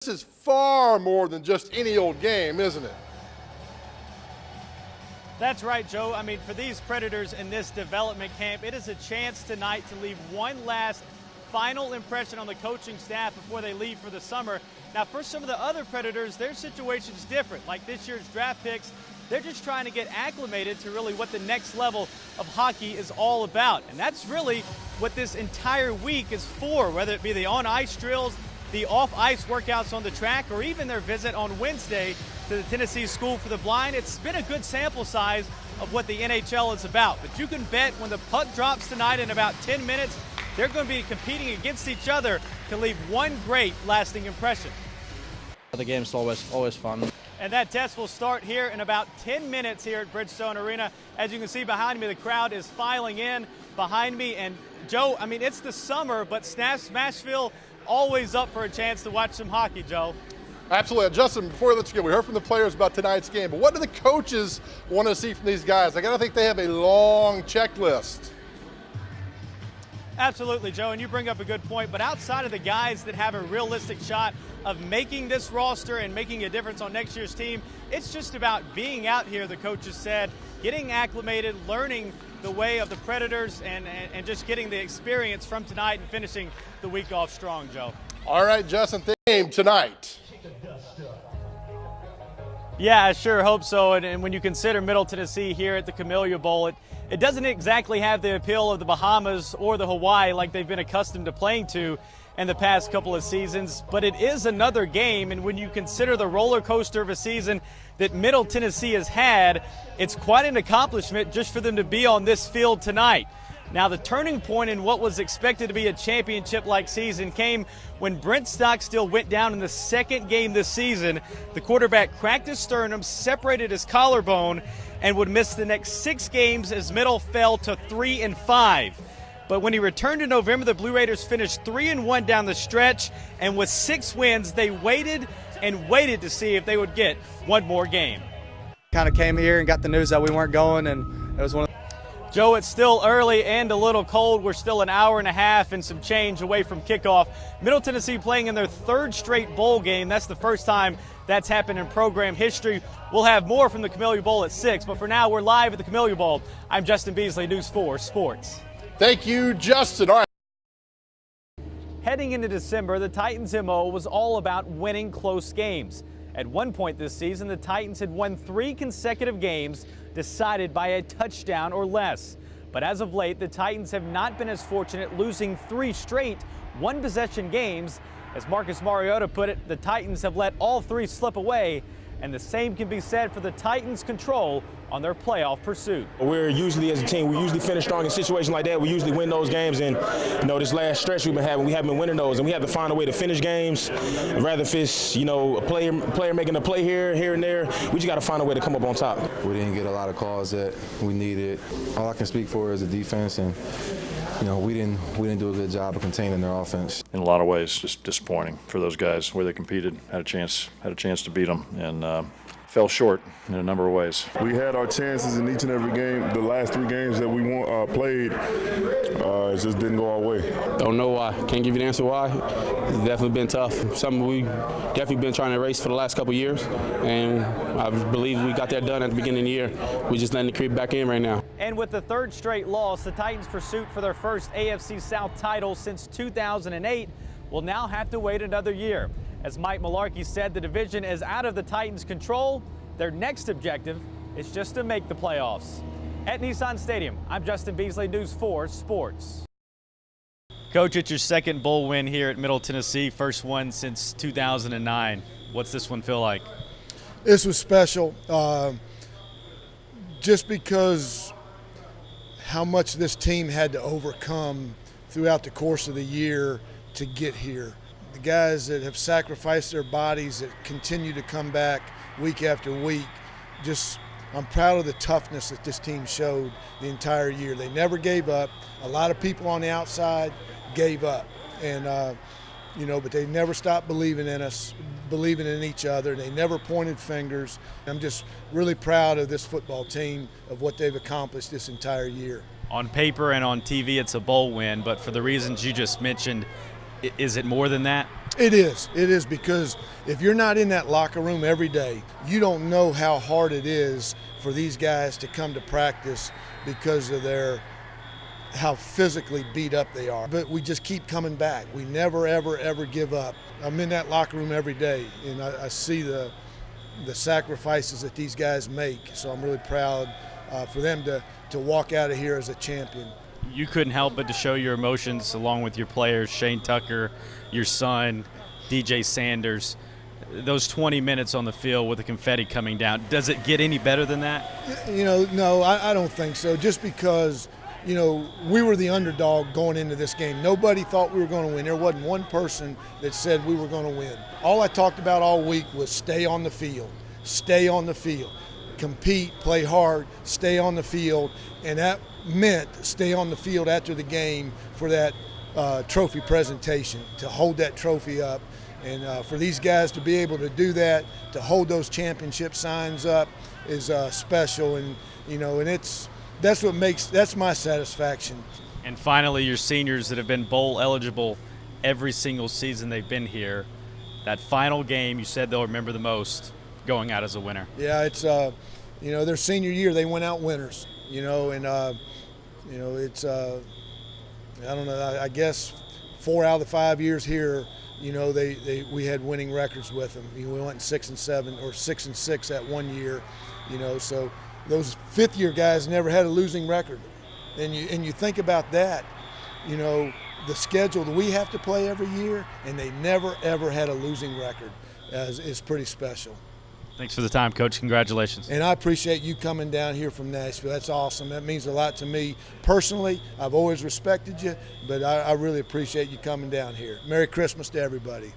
This is far more than just any old game, isn't it? That's right, Joe. I mean, for these Predators in this development camp, it is a chance tonight to leave one last final impression on the coaching staff before they leave for the summer. Now, for some of the other Predators, their situation's different. Like this year's draft picks, they're just trying to get acclimated to really what the next level of hockey is all about. And that's really what this entire week is for, whether it be the on-ice drills, the off-ice workouts on the track, or even their visit on Wednesday to the Tennessee School for the Blind. It's been a good sample size of what the NHL is about. But you can bet when the puck drops tonight in about 10 minutes, they're going to be competing against each other to leave one great lasting impression. The game's always fun. And that test will start here in about 10 minutes here at Bridgestone Arena. As you can see behind me, the crowd is filing in behind me. And Joe, I mean, it's the summer, but Smashville always up for a chance to watch some hockey, Joe. Absolutely. Justin, before we let you go, we heard from the players about tonight's game, but what do the coaches want to see from these guys? I got to think they have a long checklist. Absolutely, Joe, and you bring up a good point, but outside of the guys that have a realistic shot of making this roster and making a difference on next year's team, it's just about being out here, the coaches said, getting acclimated, learning the way of the Predators, and just getting the experience from tonight and finishing the week off strong, Joe. All right, Justin, game tonight. Yeah, I sure hope so, and when you consider Middle Tennessee here at the Camellia Bowl, it doesn't exactly have the appeal of the Bahamas or the Hawaii like they've been accustomed to playing to in the past couple of seasons, but it is another game, and when you consider the roller coaster of a season that Middle Tennessee has had, it's quite an accomplishment just for them to be on this field tonight. Now, the turning point in what was expected to be a championship-like season came when Brent Stockstill went down in the second game this season. The quarterback cracked his sternum, separated his collarbone, and would miss the next 6 games as Middle fell to 3-5. But when he returned in November, the Blue Raiders finished 3-1 down the stretch, and with 6 wins, they waited and waited to see if they would get one more game. Kind of came here and got the news that we weren't going, and it was one of Joe, it's still early and a little cold. We're still an hour and a half and some change away from kickoff. Middle Tennessee playing in their 3rd straight bowl game. That's the first time that's happened in program history. We'll have more from the Camellia Bowl at 6, but for now, we're live at the Camellia Bowl. I'm Justin Beasley, News 4 Sports. Thank you, Justin. All right. Heading into December, the Titans' MO was all about winning close games. At one point this season, the Titans had won 3 consecutive games decided by a touchdown or less. But as of late, the Titans have not been as fortunate, losing 3 straight one-possession games. As Marcus Mariota put it, the Titans have let all 3 slip away, and the same can be said for the Titans' control on their playoff pursuit. We're usually, as a team, we usually finish strong in situations like that. We usually win those games, and this last stretch we've been having, we haven't been winning those, and we have to find a way to finish games. Rather if it's, a player making a play here and there, we just got to find a way to come up on top. We didn't get a lot of calls that we needed. All I can speak for is the defense, and we didn't do a good job of containing their offense. In a lot of ways, just disappointing for those guys where they competed, had a chance to beat them, and fell short in a number of ways. We had our chances in each and every game. The last 3 games that we played, it just didn't go our way. Don't know why. Can't give you the answer why. It's definitely been tough. Something we definitely been trying to erase for the last couple of years, and I believe we got that done at the beginning of the year. We're just letting it creep back in right now. And with the 3rd straight loss, the Titans' pursuit for their first AFC South title since 2008 will now have to wait another year. As Mike Mularkey said, the division is out of the Titans' control. Their next objective is just to make the playoffs. At Nissan Stadium, I'm Justin Beasley, News 4 Sports. Coach, it's your 2nd bowl win here at Middle Tennessee, first one since 2009. What's this one feel like? This was special, just because how much this team had to overcome throughout the course of the year to get here. The guys that have sacrificed their bodies, that continue to come back week after week, I'm proud of the toughness that this team showed the entire year. They never gave up. A lot of people on the outside gave up, and but they never stopped believing in us, believing in each other. They never pointed fingers. I'm just really proud of this football team, of what they've accomplished this entire year. On paper and on TV, it's a bowl win, but for the reasons you just mentioned, Is it more than that? It is. It is, because if you're not in that locker room every day, you don't know how hard it is for these guys to come to practice because of how physically beat up they are. But we just keep coming back. We never, ever, ever give up. I'm in that locker room every day, and I see the sacrifices that these guys make. So I'm really proud for them to walk out of here as a champion. You couldn't help but to show your emotions along with your players, Shane Tucker, your son, DJ Sanders. Those 20 minutes on the field with the confetti coming down, does it get any better than that? No, I don't think so. Just because, we were the underdog going into this game. Nobody thought we were going to win. There wasn't one person that said we were going to win. All I talked about all week was stay on the field, stay on the field, compete, play hard, stay on the field, and that meant stay on the field after the game for that trophy presentation, to hold that trophy up. And for these guys to be able to do that, to hold those championship signs up, is special. And that's my satisfaction. And finally, your seniors that have been bowl eligible every single season they've been here. That final game, you said they'll remember the most, going out as a winner. Yeah, it's their senior year they went out winners. It's I don't know. I guess 4 out of the 5 years here, we had winning records with them. We went 6-7 or 6-6 that one year. So those fifth-year guys never had a losing record. And you think about that. The schedule that we have to play every year, and they never ever had a losing record, is pretty special. Thanks for the time, Coach. Congratulations. And I appreciate you coming down here from Nashville. That's awesome. That means a lot to me personally. I've always respected you, but I really appreciate you coming down here. Merry Christmas to everybody.